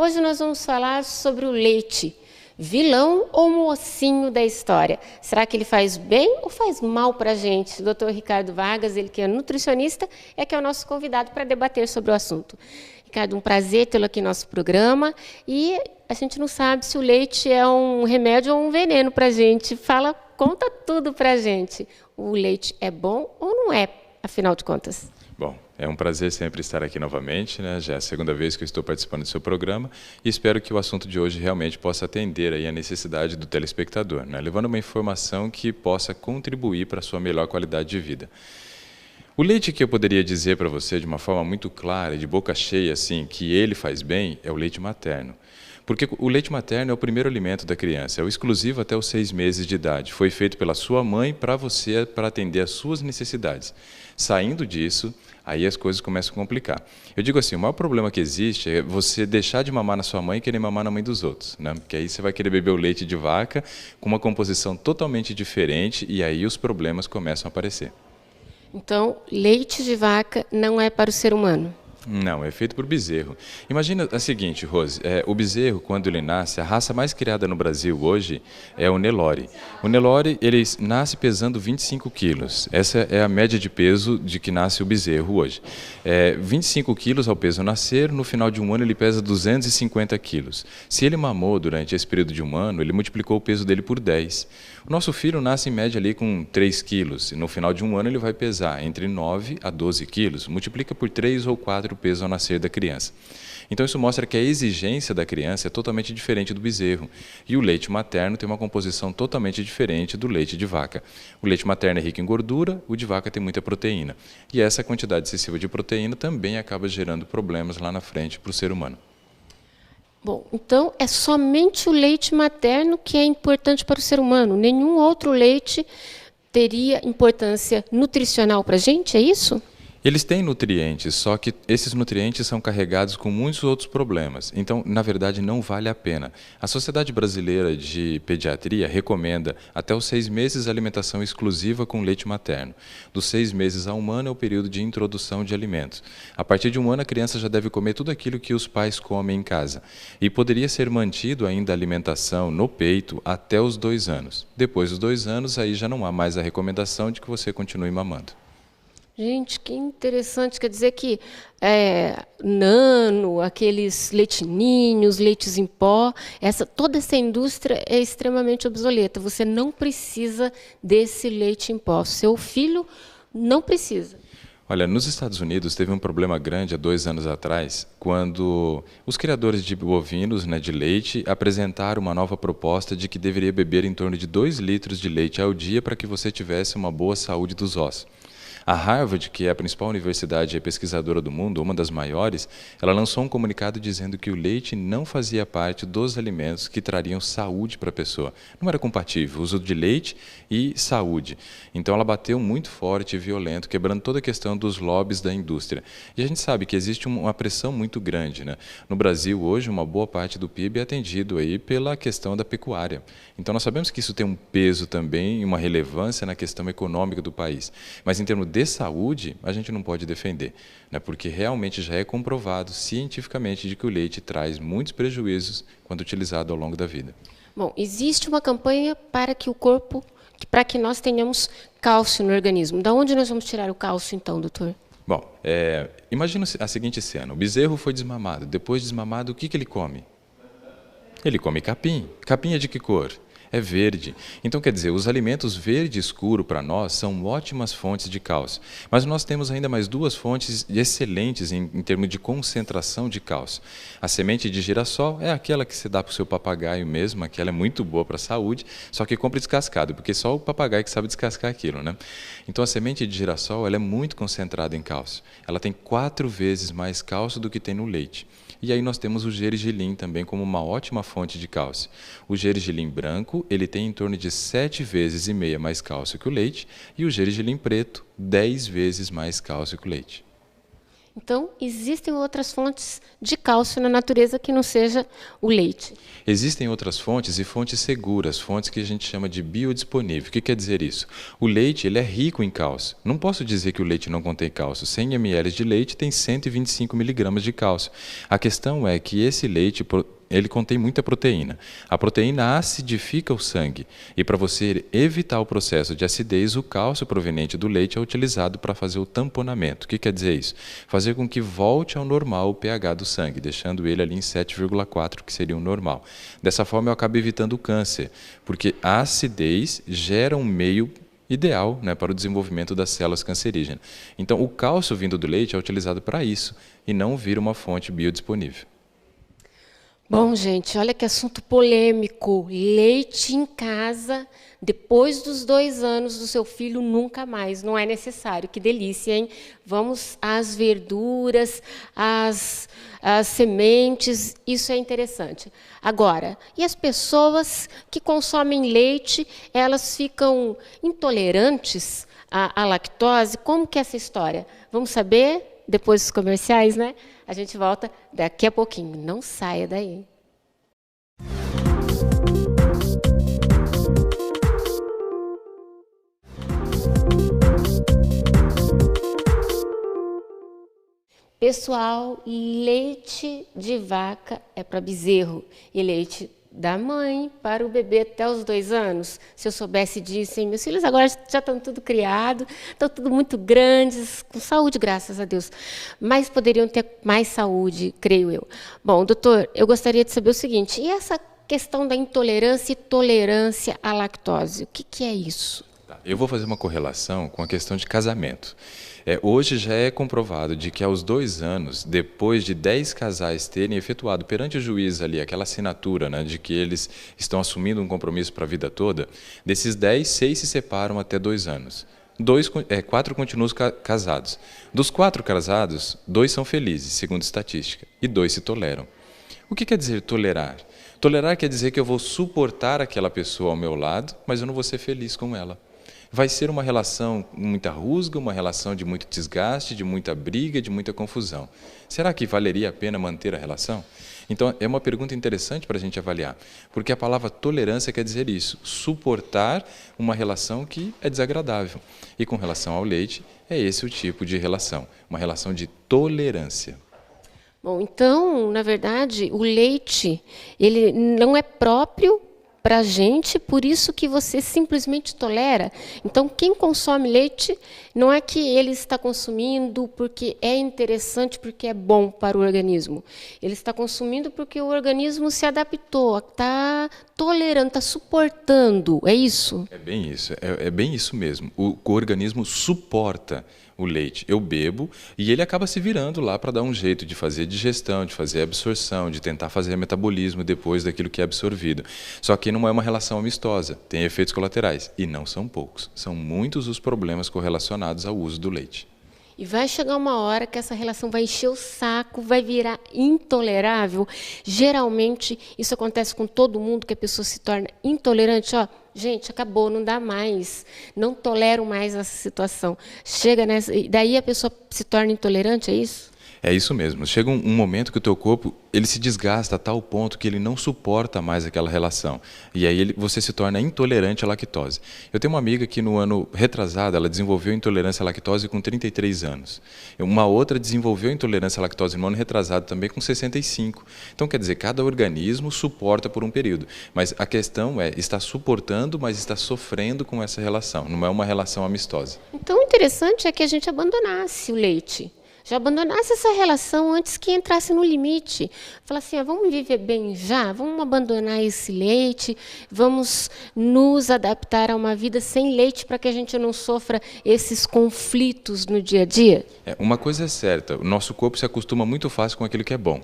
Hoje nós vamos falar sobre o leite, vilão ou mocinho da história. Será que ele faz bem ou faz mal para a gente? O Dr. Ricardo Vargas, ele que é nutricionista, é que é o nosso convidado para debater sobre o assunto. Ricardo, um prazer tê-lo aqui no nosso programa. E a gente não sabe se o leite é um remédio ou um veneno para a gente. Conta tudo para a gente. O leite é bom ou não é, afinal de contas? Bom, é um prazer sempre estar aqui novamente, né? Já é a segunda vez que eu estou participando do seu programa e espero que o assunto de hoje realmente possa atender aí a necessidade do telespectador, né? Levando uma informação que possa contribuir para a sua melhor qualidade de vida. O leite que eu poderia dizer para você de uma forma muito clara, de boca cheia, assim, que ele faz bem, é o leite materno. Porque o leite materno é o primeiro alimento da criança, é o exclusivo até os 6 meses de idade. Foi feito pela sua mãe para você, para atender às suas necessidades. Saindo disso, aí as coisas começam a complicar. Eu digo assim, o maior problema que existe é você deixar de mamar na sua mãe e querer mamar na mãe dos outros, né? Porque aí você vai querer beber o leite de vaca com uma composição totalmente diferente e aí os problemas começam a aparecer. Então, leite de vaca não é para o ser humano? Não, é feito por bezerro. Imagina a seguinte, Rose, o bezerro, quando ele nasce, a raça mais criada no Brasil hoje é o Nelore. O Nelore, ele nasce pesando 25 quilos. Essa é a média de peso de que nasce o bezerro hoje. 25 quilos ao peso nascer, no final de um ano ele pesa 250 quilos. Se ele mamou durante esse período de um ano, ele multiplicou o peso dele por 10. O nosso filho nasce em média ali com 3 quilos, e no final de um ano ele vai pesar entre 9 a 12 quilos, multiplica por 3 ou 4 o peso ao nascer da criança. Então isso mostra que a exigência da criança é totalmente diferente do bezerro. E o leite materno tem uma composição totalmente diferente do leite de vaca. O leite materno é rico em gordura, o de vaca tem muita proteína. E essa quantidade excessiva de proteína também acaba gerando problemas lá na frente para o ser humano. Bom, então é somente o leite materno que é importante para o ser humano. Nenhum outro leite teria importância nutricional para a gente, é isso? Eles têm nutrientes, só que esses nutrientes são carregados com muitos outros problemas. Então, na verdade, não vale a pena. A Sociedade Brasileira de Pediatria recomenda até os 6 meses alimentação exclusiva com leite materno. Dos 6 meses a 1 ano é o período de introdução de alimentos. A partir de 1 ano, a criança já deve comer tudo aquilo que os pais comem em casa. E poderia ser mantido ainda a alimentação no peito até os 2 anos. Depois dos 2 anos, aí já não há mais a recomendação de que você continue mamando. Gente, que interessante. Quer dizer que nano, aqueles leitinhos, leites em pó, toda essa indústria é extremamente obsoleta. Você não precisa desse leite em pó. Seu filho não precisa. Olha, nos Estados Unidos teve um problema grande há 2 anos atrás, quando os criadores de bovinos, né, de leite, apresentaram uma nova proposta de que deveria beber em torno de 2 litros de leite ao dia para que você tivesse uma boa saúde dos ossos. A Harvard, que é a principal universidade e pesquisadora do mundo, uma das maiores, ela lançou um comunicado dizendo que o leite não fazia parte dos alimentos que trariam saúde para a pessoa. Não era compatível o uso de leite e saúde. Então ela bateu muito forte e violento, quebrando toda a questão dos lobbies da indústria. E a gente sabe que existe uma pressão muito grande, né? No Brasil, hoje, uma boa parte do PIB é atendido aí pela questão da pecuária. Então nós sabemos que isso tem um peso também e uma relevância na questão econômica do país. Mas em termos de saúde, a gente não pode defender, né? Porque realmente já é comprovado cientificamente de que o leite traz muitos prejuízos quando utilizado ao longo da vida. Bom, existe uma campanha para que nós tenhamos cálcio no organismo. Da onde nós vamos tirar o cálcio, então, doutor? Bom, imagina a seguinte cena. O bezerro foi desmamado. Depois de desmamado, o que ele come? Ele come capim. Capim é de que cor? É verde. Então, quer dizer, os alimentos verde escuro para nós são ótimas fontes de cálcio. Mas nós temos ainda mais 2 fontes excelentes em termos de concentração de cálcio. A semente de girassol é aquela que se dá para o seu papagaio mesmo, aquela é muito boa para a saúde, só que compre descascado, porque só o papagaio que sabe descascar aquilo, né? Então, a semente de girassol ela é muito concentrada em cálcio. Ela tem 4 vezes mais cálcio do que tem no leite. E aí nós temos o gergelim também como uma ótima fonte de cálcio. O gergelim branco, ele tem em torno de 7,5 vezes mais cálcio que o leite, e o gergelim preto, 10 vezes mais cálcio que o leite. Então, existem outras fontes de cálcio na natureza que não seja o leite. Existem outras fontes e fontes seguras, fontes que a gente chama de biodisponível. O que quer dizer isso? O leite ele é rico em cálcio. Não posso dizer que o leite não contém cálcio. 100 ml de leite tem 125 miligramas de cálcio. A questão é que esse leite ele contém muita proteína. A proteína acidifica o sangue e para você evitar o processo de acidez, o cálcio proveniente do leite é utilizado para fazer o tamponamento. O que quer dizer isso? Fazer com que volte ao normal o pH do sangue, deixando ele ali em 7,4, que seria o normal. Dessa forma eu acabo evitando o câncer, porque a acidez gera um meio ideal, né, para o desenvolvimento das células cancerígenas. Então o cálcio vindo do leite é utilizado para isso e não vira uma fonte biodisponível. Bom, gente, olha que assunto polêmico. Leite em casa, depois dos 2 anos do seu filho, nunca mais. Não é necessário. Que delícia, hein? Vamos às verduras, às sementes, isso é interessante. Agora, e as pessoas que consomem leite, elas ficam intolerantes à lactose? Como que é essa história? Vamos saber depois dos comerciais, né? A gente volta daqui a pouquinho. Não saia daí. Pessoal, leite de vaca é para bezerro e leite da mãe para o bebê até os 2 anos. Se eu soubesse disso, hein? Meus filhos agora já estão tudo criados, estão tudo muito grandes, com saúde, graças a Deus. Mas poderiam ter mais saúde, creio eu. Bom, doutor, eu gostaria de saber o seguinte, e essa questão da intolerância e tolerância à lactose, o que é isso? Eu vou fazer uma correlação com a questão de casamento. Hoje já é comprovado de que aos 2 anos, depois de 10 casais terem efetuado perante o juiz ali aquela assinatura, né, de que eles estão assumindo um compromisso para a vida toda, desses 10, 6 se separam até 2 anos. 4 continuam casados. Dos 4 casados, 2 são felizes, segundo estatística, e 2 se toleram. O que quer dizer tolerar? Tolerar quer dizer que eu vou suportar aquela pessoa ao meu lado, mas eu não vou ser feliz com ela. Vai ser uma relação com muita rusga, uma relação de muito desgaste, de muita briga, de muita confusão. Será que valeria a pena manter a relação? Então, é uma pergunta interessante para a gente avaliar, porque a palavra tolerância quer dizer isso, suportar uma relação que é desagradável. E com relação ao leite, é esse o tipo de relação, uma relação de tolerância. Bom, então, na verdade, o leite, ele não é próprio para a gente, por isso que você simplesmente tolera. Então, quem consome leite, não é que ele está consumindo porque é interessante, porque é bom para o organismo. Ele está consumindo porque o organismo se adaptou, está tolerando, está suportando. É isso? É bem isso, é bem isso mesmo. O organismo suporta o leite. Eu bebo e ele acaba se virando lá para dar um jeito de fazer digestão, de fazer absorção, de tentar fazer metabolismo depois daquilo que é absorvido. Só que não é uma relação amistosa, tem efeitos colaterais e não são poucos. São muitos os problemas correlacionados ao uso do leite. E vai chegar uma hora que essa relação vai encher o saco, vai virar intolerável. Geralmente, isso acontece com todo mundo, que a pessoa se torna intolerante. Ó, gente, acabou, não dá mais. Não tolero mais essa situação. Chega nessa, daí a pessoa se torna intolerante, é isso? É isso mesmo. Chega um momento que o teu corpo ele se desgasta a tal ponto que ele não suporta mais aquela relação. E aí você se torna intolerante à lactose. Eu tenho uma amiga que no ano retrasado ela desenvolveu intolerância à lactose com 33 anos. Uma outra desenvolveu intolerância à lactose no ano retrasado também com 65. Então quer dizer, cada organismo suporta por um período. Mas a questão é, está suportando, mas está sofrendo com essa relação. Não é uma relação amistosa. Então o interessante é que a gente abandonasse o leite. Já abandonasse essa relação antes que entrasse no limite. Falar assim, vamos viver bem já, vamos abandonar esse leite, vamos nos adaptar a uma vida sem leite para que a gente não sofra esses conflitos no dia a dia? Uma coisa é certa, o nosso corpo se acostuma muito fácil com aquilo que é bom.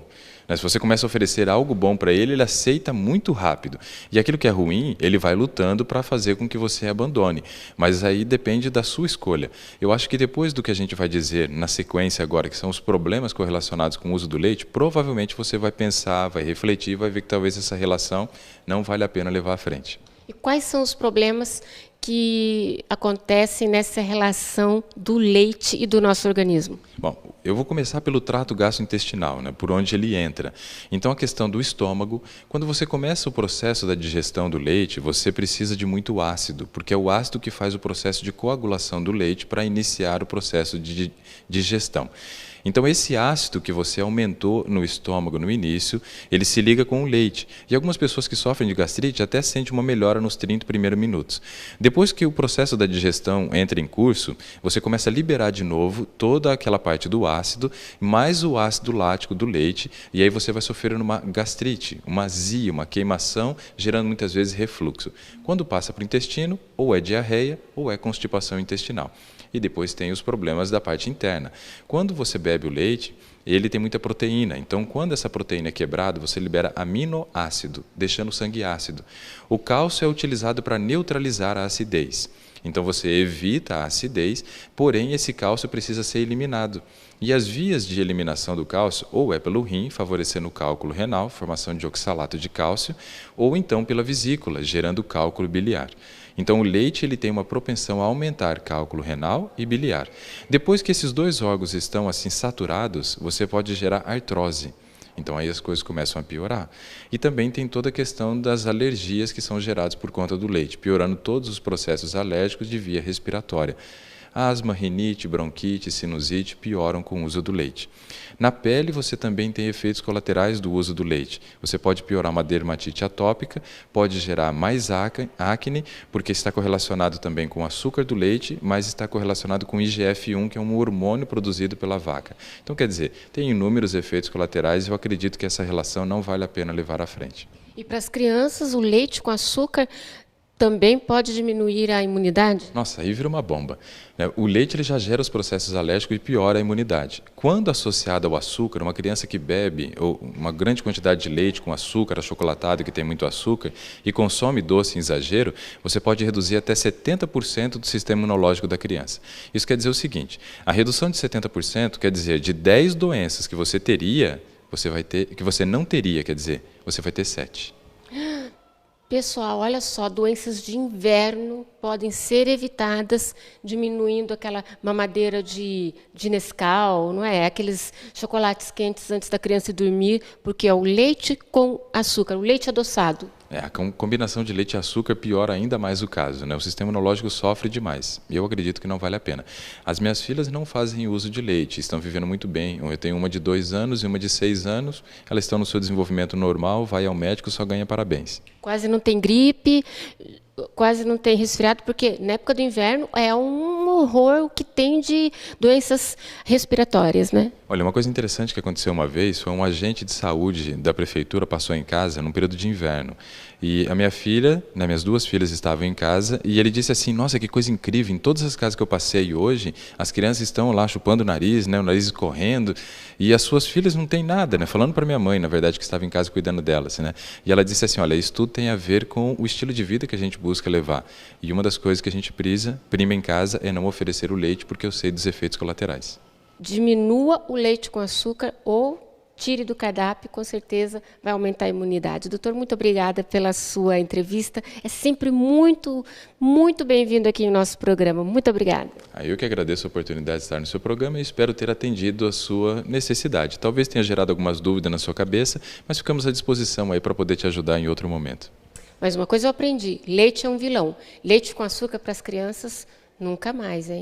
Se você começa a oferecer algo bom para ele, ele aceita muito rápido. E aquilo que é ruim, ele vai lutando para fazer com que você abandone. Mas aí depende da sua escolha. Eu acho que depois do que a gente vai dizer na sequência agora, que são os problemas correlacionados com o uso do leite, provavelmente você vai pensar, vai refletir, vai ver que talvez essa relação não vale a pena levar à frente. E quais são os problemas que acontecem nessa relação do leite e do nosso organismo? Bom, eu vou começar pelo trato gastrointestinal, né, por onde ele entra. Então, a questão do estômago, quando você começa o processo da digestão do leite, você precisa de muito ácido, porque é o ácido que faz o processo de coagulação do leite para iniciar o processo de digestão. Então, esse ácido que você aumentou no estômago no início, ele se liga com o leite. E algumas pessoas que sofrem de gastrite até sentem uma melhora nos 30 primeiros minutos. Depois que o processo da digestão entra em curso, você começa a liberar de novo toda aquela parte do ácido, mais o ácido lático do leite, e aí você vai sofrer uma gastrite, uma azia, uma queimação, gerando muitas vezes refluxo. Quando passa para o intestino, ou é diarreia ou é constipação intestinal. E depois tem os problemas da parte interna. Quando você bebe o leite, ele tem muita proteína. Então, quando essa proteína é quebrada, você libera aminoácido, deixando o sangue ácido. O cálcio é utilizado para neutralizar a acidez. Então, você evita a acidez, porém, esse cálcio precisa ser eliminado. E as vias de eliminação do cálcio, ou é pelo rim, favorecendo o cálculo renal, formação de oxalato de cálcio, ou então pela vesícula, gerando cálculo biliar. Então, o leite ele tem uma propensão a aumentar cálculo renal e biliar. Depois que esses dois órgãos estão assim saturados, você pode gerar artrose. Então, aí as coisas começam a piorar. E também tem toda a questão das alergias que são geradas por conta do leite, piorando todos os processos alérgicos de via respiratória. Asma, rinite, bronquite, sinusite pioram com o uso do leite. Na pele, você também tem efeitos colaterais do uso do leite. Você pode piorar uma dermatite atópica, pode gerar mais acne, porque está correlacionado também com o açúcar do leite, mas está correlacionado com o IGF-1, que é um hormônio produzido pela vaca. Então, quer dizer, tem inúmeros efeitos colaterais e eu acredito que essa relação não vale a pena levar à frente. E para as crianças, o leite com açúcar também pode diminuir a imunidade? Nossa, aí vira uma bomba. O leite ele já gera os processos alérgicos e piora a imunidade. Quando associado ao açúcar, uma criança que bebe uma grande quantidade de leite com açúcar, achocolatado, que tem muito açúcar, e consome doce em exagero, você pode reduzir até 70% do sistema imunológico da criança. Isso quer dizer o seguinte, a redução de 70% quer dizer de 10 doenças que você teria, que você não teria, quer dizer, você vai ter 7. Pessoal, olha só, doenças de inverno podem ser evitadas diminuindo aquela mamadeira de Nescau, não é? Aqueles chocolates quentes antes da criança dormir, porque é o leite com açúcar, o leite adoçado. A combinação de leite e açúcar piora ainda mais o caso, né? O sistema imunológico sofre demais. E eu acredito que não vale a pena. As minhas filhas não fazem uso de leite, estão vivendo muito bem. Eu tenho uma de 2 anos e uma de 6 anos. Elas estão no seu desenvolvimento normal, vai ao médico, só ganha parabéns. Quase não tem gripe, quase não tem resfriado, porque na época do inverno é um horror o que tem de doenças respiratórias, né? Olha, uma coisa interessante que aconteceu uma vez foi um agente de saúde da prefeitura passou em casa num período de inverno. E a minha filha, minhas 2 filhas estavam em casa e ele disse assim, nossa, que coisa incrível, em todas as casas que eu passei hoje, as crianças estão lá chupando o nariz, né, o nariz escorrendo, e as suas filhas não têm nada, né? Falando para minha mãe, na verdade, que estava em casa cuidando delas, né? E ela disse assim, olha, isso tudo tem a ver com o estilo de vida que a gente busca levar. E uma das coisas que a gente prima em casa é não oferecer o leite, porque eu sei dos efeitos colaterais. Diminua o leite com açúcar ou tire do cardápio, com certeza vai aumentar a imunidade. Doutor, muito obrigada pela sua entrevista. É sempre muito, muito bem-vindo aqui em nosso programa. Muito obrigada. Eu que agradeço a oportunidade de estar no seu programa e espero ter atendido a sua necessidade. Talvez tenha gerado algumas dúvidas na sua cabeça, mas ficamos à disposição aí para poder te ajudar em outro momento. Mas uma coisa eu aprendi, leite é um vilão. Leite com açúcar para as crianças, nunca mais, hein?